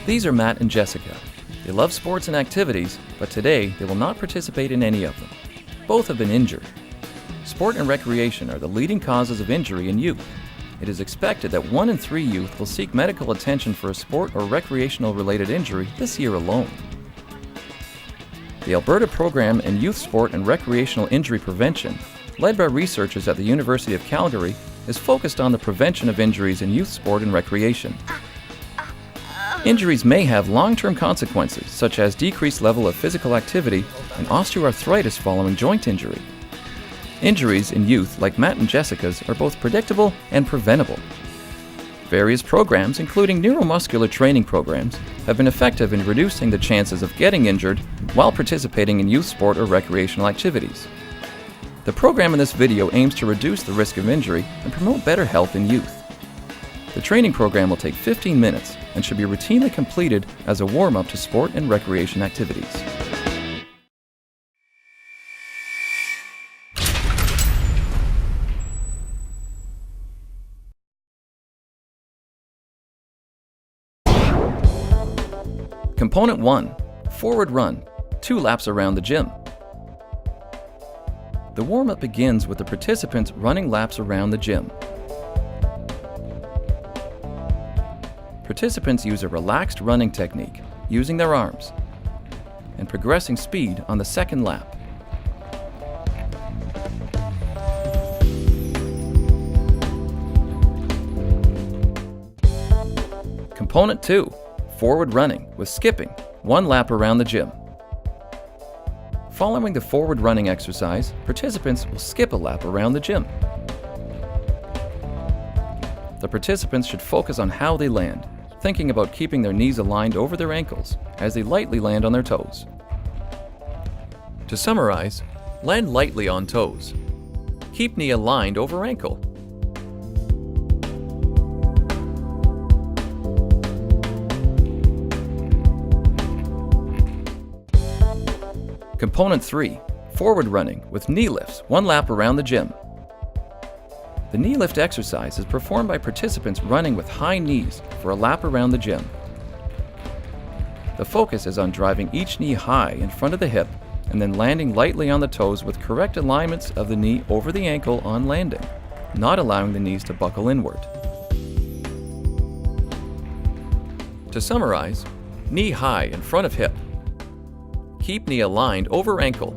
These are Matt and Jessica. They love sports and activities, but today they will not participate in any of them. Both have been injured. Sport and recreation are the leading causes of injury in youth. It is expected that 1 in 3 youth will seek medical attention for a sport or recreational-related injury this year alone. The Alberta Program in Youth Sport and Recreational Injury Prevention, led by researchers at the University of Calgary, is focused on the prevention of injuries in youth sport and recreation. Injuries may have long-term consequences, such as decreased level of physical activity and osteoarthritis following joint injury. Injuries in youth, like Matt and Jessica's, are both predictable and preventable. Various programs, including neuromuscular training programs, have been effective in reducing the chances of getting injured while participating in youth sport or recreational activities. The program in this video aims to reduce the risk of injury and promote better health in youth. The training program will take 15 minutes and should be routinely completed as a warm-up to sport and recreation activities. Component 1. Forward run, 2 laps around the gym. The warm-up begins with the participants running laps around the gym. Participants use a relaxed running technique, using their arms, and progressing speed on the second lap. Component 2. Forward running with skipping, 1 lap around the gym. Following the forward running exercise, participants will skip a lap around the gym. The participants should focus on how they land, thinking about keeping their knees aligned over their ankles as they lightly land on their toes. To summarize, land lightly on toes. Keep knee aligned over ankle. Component 3. Forward running with knee lifts, 1 lap around the gym. The knee lift exercise is performed by participants running with high knees for a lap around the gym. The focus is on driving each knee high in front of the hip and then landing lightly on the toes with correct alignments of the knee over the ankle on landing, not allowing the knees to buckle inward. To summarize, knee high in front of hip. Keep knee aligned over ankle.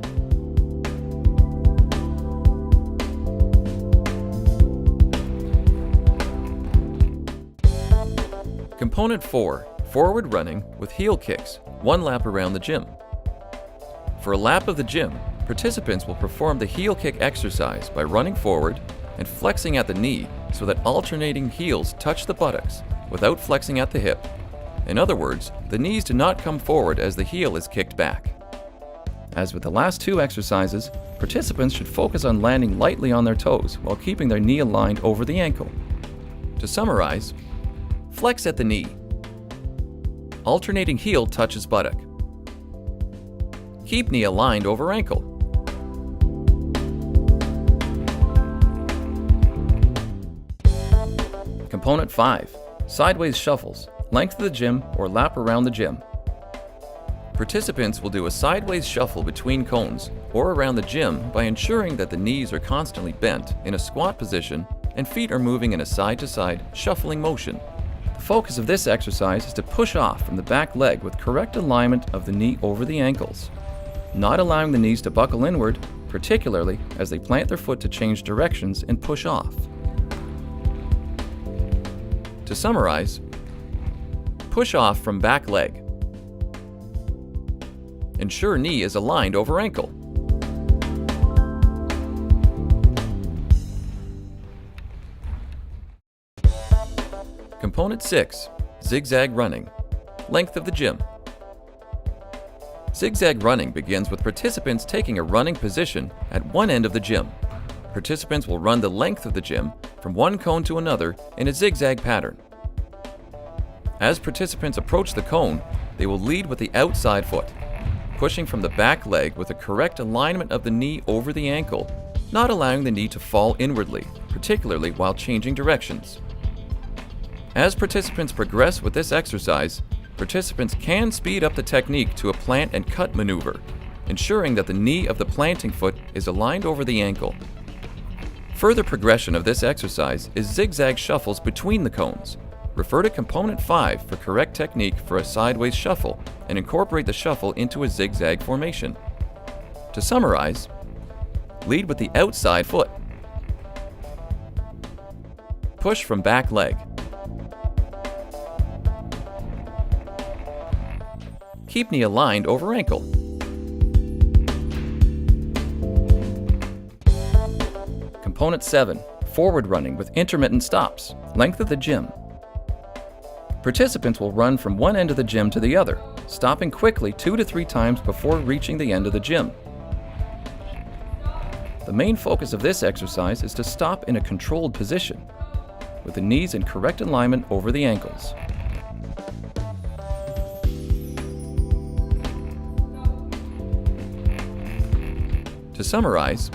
Component 4. Forward running with heel kicks, 1 lap around the gym. For a lap of the gym, participants will perform the heel kick exercise by running forward and flexing at the knee so that alternating heels touch the buttocks without flexing at the hip. In other words, the knees do not come forward as the heel is kicked back. As with the last 2 exercises, participants should focus on landing lightly on their toes while keeping their knee aligned over the ankle. To summarize, flex at the knee. Alternating heel touches buttock. Keep knee aligned over ankle. Component 5. Sideway Shuffles, length of the gym or lap around the gym. Participants will do a sideways shuffle between cones or around the gym by ensuring that the knees are constantly bent in a squat position and feet are moving in a side-to-side shuffling motion. The focus of this exercise is to push off from the back leg with correct alignment of the knee over the ankles, not allowing the knees to buckle inward, particularly as they plant their foot to change directions and push off. To summarize, push off from back leg. Ensure knee is aligned over ankle. Component 6. Zigzag running, length of the gym. Zigzag running begins with participants taking a running position at one end of the gym. Participants will run the length of the gym from one cone to another in a zigzag pattern. As participants approach the cone, they will lead with the outside foot, pushing from the back leg with a correct alignment of the knee over the ankle, not allowing the knee to fall inwardly, particularly while changing directions. As participants progress with this exercise, participants can speed up the technique to a plant and cut maneuver, ensuring that the knee of the planting foot is aligned over the ankle. Further progression of this exercise is zigzag shuffles between the cones. Refer to Component 5 for correct technique for a sideways shuffle and incorporate the shuffle into a zigzag formation. To summarize, lead with the outside foot. Push from back leg. Keep knee aligned over ankle. Component 7. Forward running with intermittent stops. Length of the gym. Participants will run from one end of the gym to the other, stopping quickly 2 to 3 times before reaching the end of the gym. The main focus of this exercise is to stop in a controlled position, with the knees in correct alignment over the ankles. To summarize,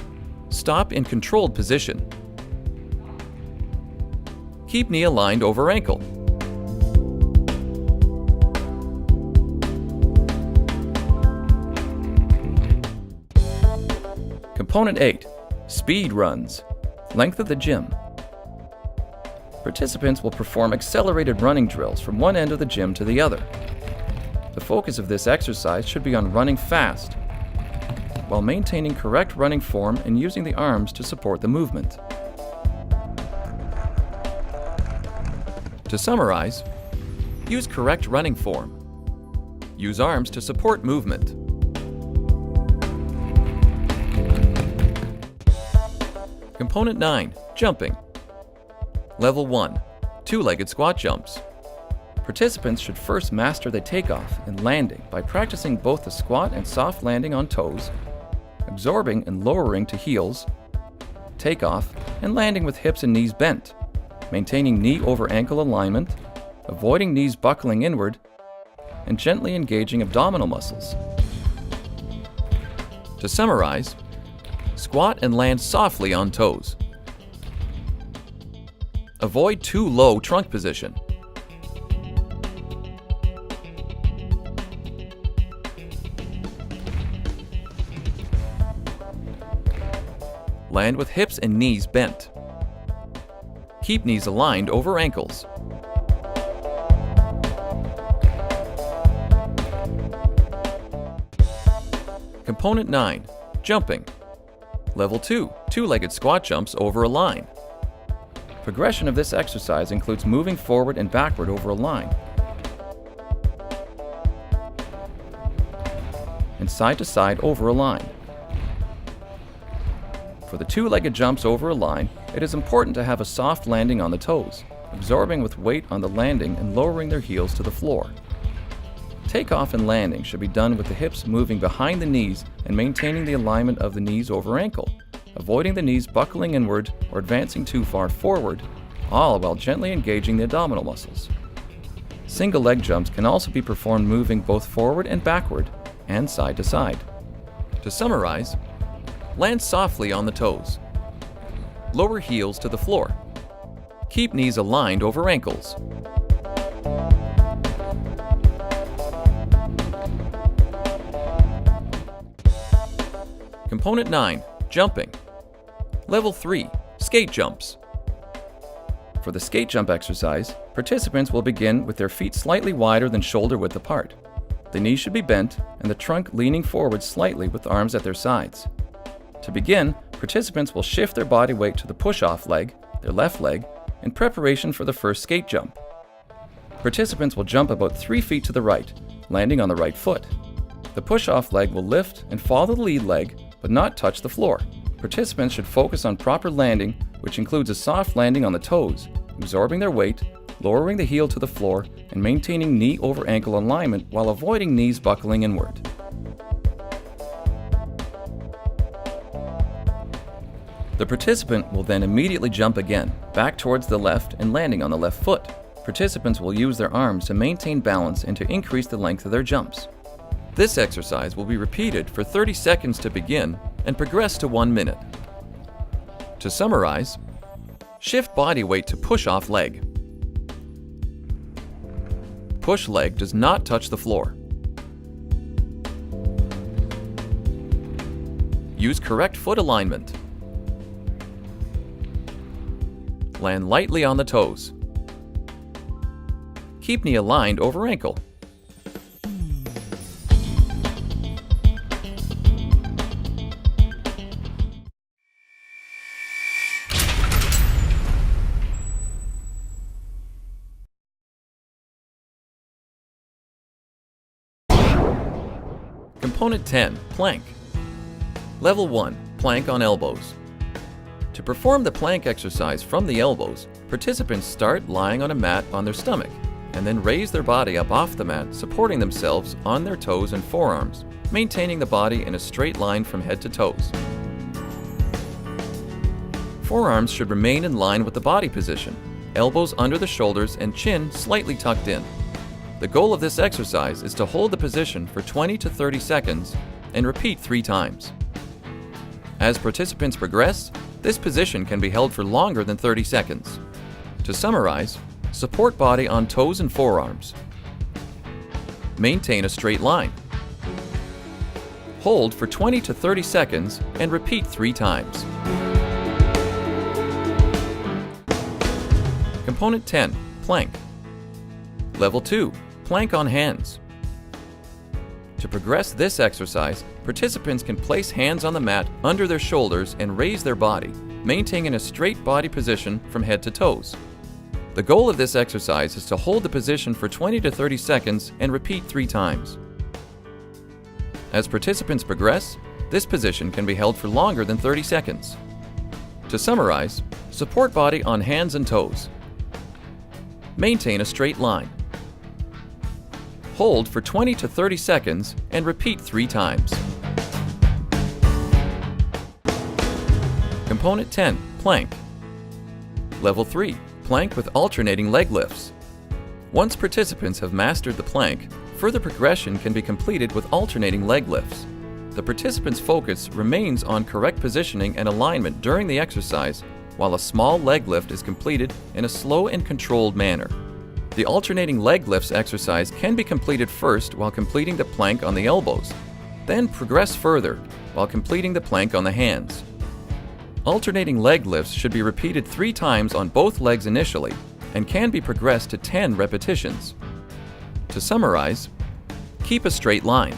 stop in controlled position. Keep knee aligned over ankle. Component 8. Speed runs. Length of the gym. Participants will perform accelerated running drills from one end of the gym to the other. The focus of this exercise should be on running fast, while maintaining correct running form and using the arms to support the movement. To summarize, use correct running form. Use arms to support movement. Component 9. Jumping. Level 1. Two-legged squat jumps. Participants should first master the takeoff and landing by practicing both the squat and soft landing on toes, absorbing and lowering to heels, takeoff, and landing with hips and knees bent, maintaining knee over ankle alignment, avoiding knees buckling inward, and gently engaging abdominal muscles. To summarize, squat and land softly on toes. Avoid too low trunk position. Land with hips and knees bent. Keep knees aligned over ankles. Component 9. Jumping. Level 2. Two-legged squat jumps over a line. Progression of this exercise includes moving forward and backward over a line, and side to side over a line. For the two-legged jumps over a line, it is important to have a soft landing on the toes, absorbing with weight on the landing and lowering their heels to the floor. Takeoff and landing should be done with the hips moving behind the knees and maintaining the alignment of the knees over ankle, avoiding the knees buckling inward or advancing too far forward, all while gently engaging the abdominal muscles. Single leg jumps can also be performed moving both forward and backward and side to side. To summarize, land softly on the toes. Lower heels to the floor. Keep knees aligned over ankles. Component 9. Jumping. Level 3. Skate jumps. For the skate jump exercise, participants will begin with their feet slightly wider than shoulder width apart. The knees should be bent and the trunk leaning forward slightly with arms at their sides. To begin, participants will shift their body weight to the push-off leg, their left leg, in preparation for the first skate jump. Participants will jump about 3 feet to the right, landing on the right foot. The push-off leg will lift and follow the lead leg, but not touch the floor. Participants should focus on proper landing, which includes a soft landing on the toes, absorbing their weight, lowering the heel to the floor, and maintaining knee over ankle alignment while avoiding knees buckling inward. The participant will then immediately jump again, back towards the left and landing on the left foot. Participants will use their arms to maintain balance and to increase the length of their jumps. This exercise will be repeated for 30 seconds to begin and progress to 1 minute. To summarize, shift body weight to push-off leg. push leg does not touch the floor. Use correct foot alignment. Land lightly on the toes. Keep knee aligned over ankle. Component 10, Plank. Level 1, Plank on elbows. To perform the plank exercise from the elbows, participants start lying on a mat on their stomach, and then raise their body up off the mat, supporting themselves on their toes and forearms, maintaining the body in a straight line from head to toes. Forearms should remain in line with the body position, elbows under the shoulders and chin slightly tucked in. The goal of this exercise is to hold the position for 20 to 30 seconds and repeat 3 times. As participants progress, this position can be held for longer than 30 seconds. To summarize, support body on toes and forearms. Maintain a straight line. Hold for 20 to 30 seconds and repeat 3 times. Component 10, Plank. Level 2, Plank on hands. To progress this exercise, participants can place hands on the mat under their shoulders and raise their body, maintaining a straight body position from head to toes. The goal of this exercise is to hold the position for 20 to 30 seconds and repeat 3 times. As participants progress, this position can be held for longer than 30 seconds. To summarize, support body on hands and toes. Maintain a straight line. Hold for 20 to 30 seconds and repeat 3 times. Component 10, Plank. Level 3, Plank with alternating leg lifts. Once participants have mastered the plank, further progression can be completed with alternating leg lifts. The participant's focus remains on correct positioning and alignment during the exercise, while a small leg lift is completed in a slow and controlled manner. The alternating leg lifts exercise can be completed first while completing the plank on the elbows, then progress further while completing the plank on the hands. Alternating leg lifts should be repeated 3 times on both legs initially and can be progressed to 10 repetitions. To summarize, keep a straight line.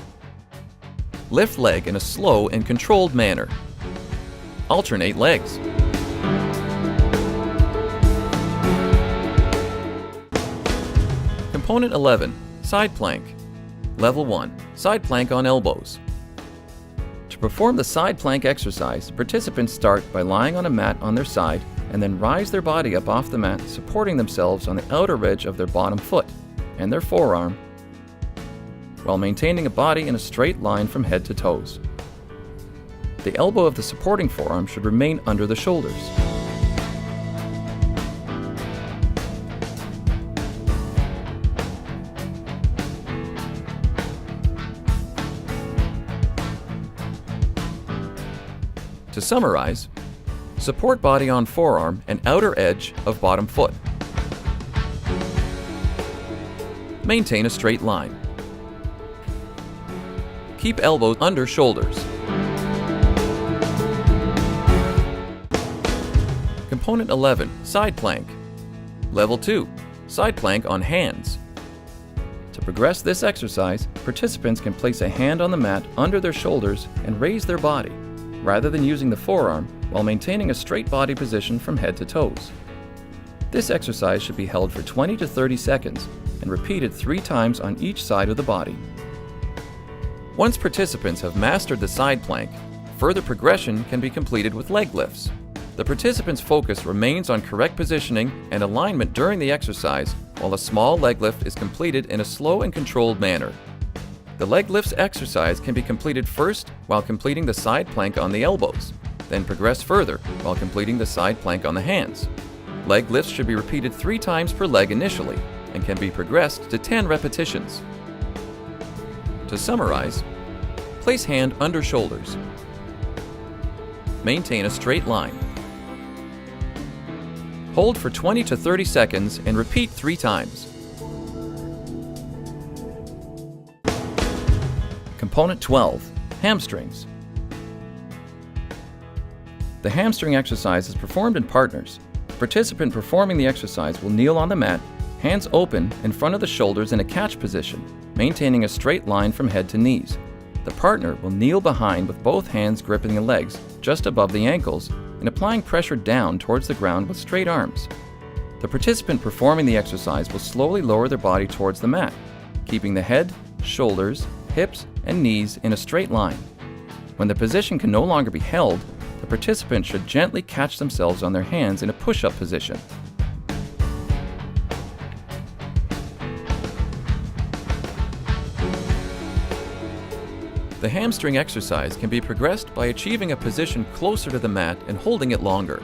Lift leg in a slow and controlled manner. Alternate legs. Component 11, Side Plank. Level 1, Side Plank on elbows. To perform the side plank exercise, participants start by lying on a mat on their side and then rise their body up off the mat, supporting themselves on the outer edge of their bottom foot and their forearm, while maintaining a body in a straight line from head to toes. The elbow of the supporting forearm should remain under the shoulders. To summarize, support body on forearm and outer edge of bottom foot. Maintain a straight line. Keep elbows under shoulders. Component 11, Side Plank. Level 2, Side Plank on hands. To progress this exercise, participants can place a hand on the mat under their shoulders and raise their body, rather than using the forearm, while maintaining a straight body position from head to toes. This exercise should be held for 20 to 30 seconds and repeated 3 times on each side of the body. Once participants have mastered the side plank, further progression can be completed with leg lifts. The participant's focus remains on correct positioning and alignment during the exercise, while a small leg lift is completed in a slow and controlled manner. The leg lifts exercise can be completed first while completing the side plank on the elbows, then progress further while completing the side plank on the hands. Leg lifts should be repeated 3 times per leg initially and can be progressed to 10 repetitions. To summarize, place hand under shoulders. Maintain a straight line. Hold for 20 to 30 seconds and repeat 3 times. Component 12, Hamstrings. The hamstring exercise is performed in partners. The participant performing the exercise will kneel on the mat, hands open in front of the shoulders in a catch position, maintaining a straight line from head to knees. The partner will kneel behind with both hands gripping the legs just above the ankles and applying pressure down towards the ground with straight arms. The participant performing the exercise will slowly lower their body towards the mat, keeping the head, shoulders, hips, and knees in a straight line. When the position can no longer be held, the participant should gently catch themselves on their hands in a push-up position. The hamstring exercise can be progressed by achieving a position closer to the mat and holding it longer.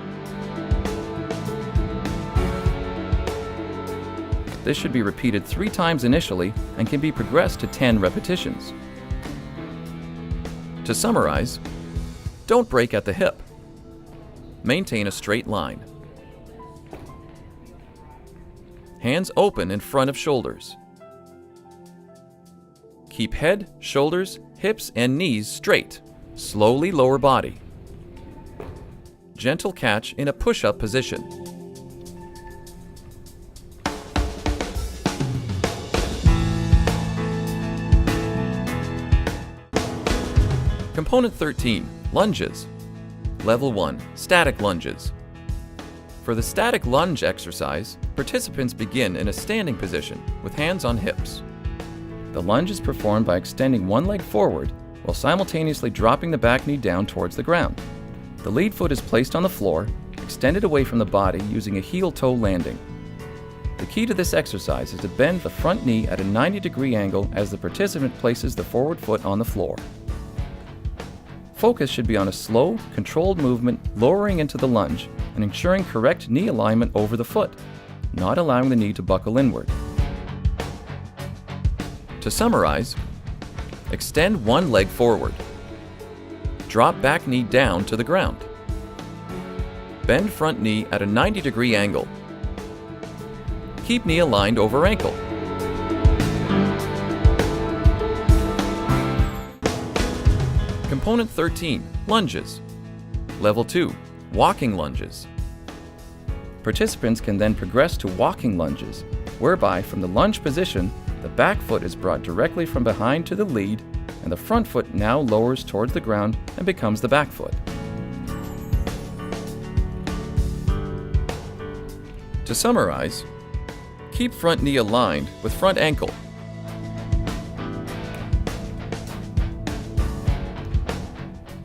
This should be repeated 3 times initially and can be progressed to 10 repetitions. To summarize, don't break at the hip. Maintain a straight line. Hands open in front of shoulders. Keep head, shoulders, hips, and knees straight. Slowly lower body. Gentle catch in a push-up position. Component 13, Lunges. Level 1, Static Lunges. For the static lunge exercise, participants begin in a standing position with hands on hips. The lunge is performed by extending one leg forward while simultaneously dropping the back knee down towards the ground. The lead foot is placed on the floor, extended away from the body using a heel-toe landing. The key to this exercise is to bend the front knee at a 90-degree angle as the participant places the forward foot on the floor. Focus should be on a slow, controlled movement lowering into the lunge and ensuring correct knee alignment over the foot, not allowing the knee to buckle inward. To summarize, extend one leg forward. Drop back knee down to the ground. Bend front knee at a 90-degree angle. Keep knee aligned over ankle. Component 13, Lunges. Level 2, Walking Lunges. Participants can then progress to walking lunges, whereby from the lunge position, the back foot is brought directly from behind to the lead, and the front foot now lowers towards the ground and becomes the back foot. To summarize, keep front knee aligned with front ankle.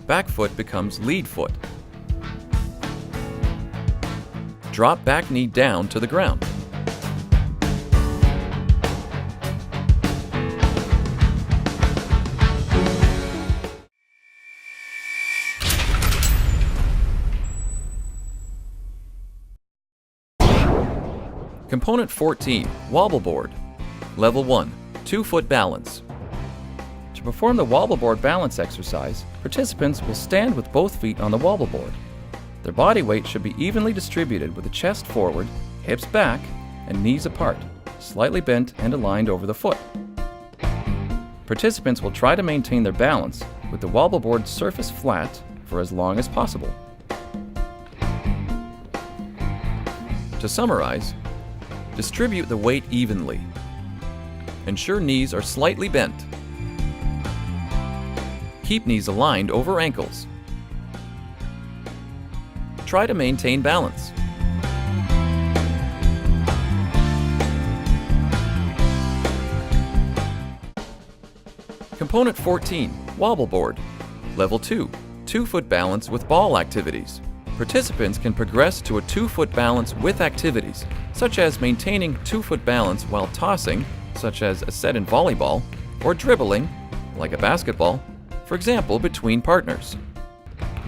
Back foot becomes lead foot. Drop back knee down to the ground. Component 14, Wobble Board. Level 1, 2-foot balance. To perform the Wobble Board balance exercise, participants will stand with both feet on the wobble board. Their body weight should be evenly distributed with the chest forward, hips back, and knees apart, slightly bent and aligned over the foot. Participants will try to maintain their balance with the wobble board surface flat for as long as possible. To summarize, distribute the weight evenly. Ensure knees are slightly bent. Keep knees aligned over ankles. Try to maintain balance. Component 14, Wobble Board. Level 2, 2-foot balance with ball activities. Participants can progress to a 2-foot balance with activities, such as maintaining 2-foot balance while tossing, such as a set in volleyball, or dribbling, like a basketball, for example, between partners.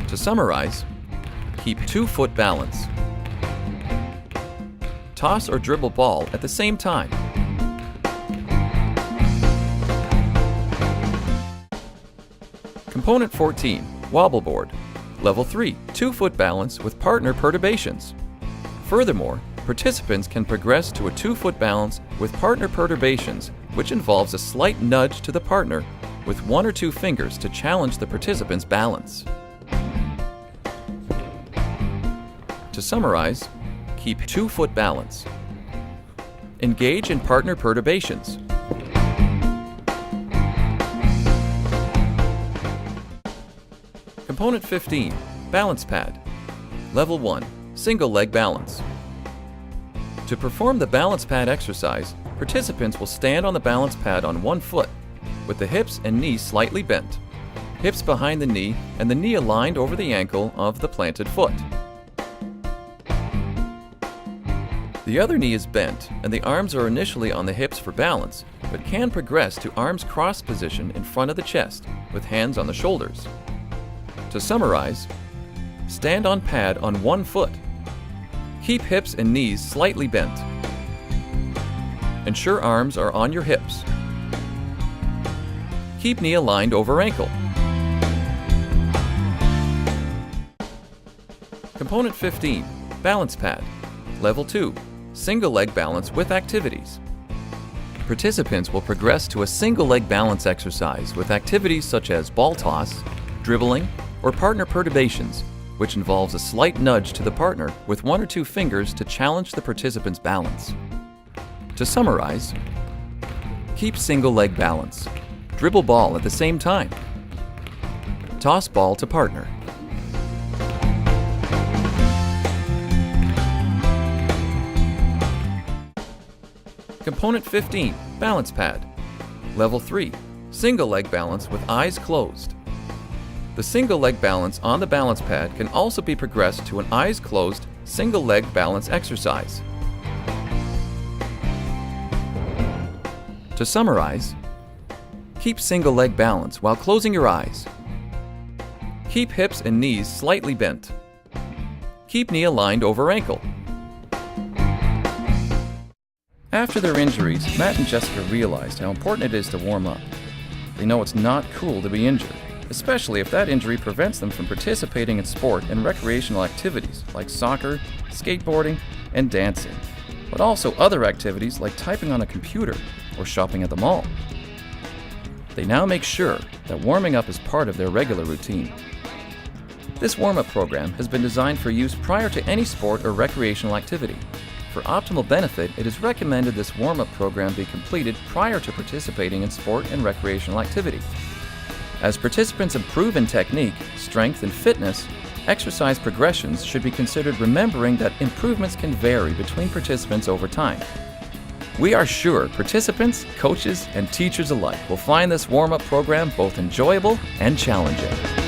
To summarize, keep 2-foot balance. Toss or dribble ball at the same time. Component 14, Wobble Board. Level 3, 2-foot balance with partner perturbations. Furthermore, participants can progress to a 2-foot balance with partner perturbations, which involves a slight nudge to the partner with 1 or 2 fingers to challenge the participant's balance. To summarize, keep 2-foot balance. Engage in partner perturbations. Component 15, Balance Pad. Level 1, Single Leg Balance. To perform the balance pad exercise, participants will stand on the balance pad on 1 foot, with the hips and knees slightly bent, hips behind the knee and the knee aligned over the ankle of the planted foot. The other knee is bent and the arms are initially on the hips for balance, but can progress to arms crossed position in front of the chest with hands on the shoulders. To summarize, stand on pad on 1 foot. Keep hips and knees slightly bent. Ensure arms are on your hips. Keep knee aligned over ankle. Component 15, Balance Pad. Level 2, Single Leg Balance with Activities. Participants will progress to a single leg balance exercise with activities such as ball toss, dribbling, or partner perturbations, which involves a slight nudge to the partner with 1 or 2 fingers to challenge the participant's balance. To summarize, keep single leg balance. Dribble ball at the same time. Toss ball to partner. Component 15, Balance Pad. Level 3, Single Leg Balance with eyes closed. The single leg balance on the balance pad can also be progressed to an eyes closed single leg balance exercise. To summarize, keep single leg balance while closing your eyes. Keep hips and knees slightly bent. Keep knee aligned over ankle. After their injuries, Matt and Jessica realized how important it is to warm up. They know it's not cool to be injured, especially if that injury prevents them from participating in sport and recreational activities like soccer, skateboarding, and dancing, but also other activities like typing on a computer or shopping at the mall. They now make sure that warming up is part of their regular routine. This warm-up program has been designed for use prior to any sport or recreational activity. For optimal benefit, it is recommended this warm-up program be completed prior to participating in sport and recreational activity. As participants improve in technique, strength, and fitness, exercise progressions should be considered, remembering that improvements can vary between participants over time. We are sure participants, coaches, and teachers alike will find this warm-up program both enjoyable and challenging.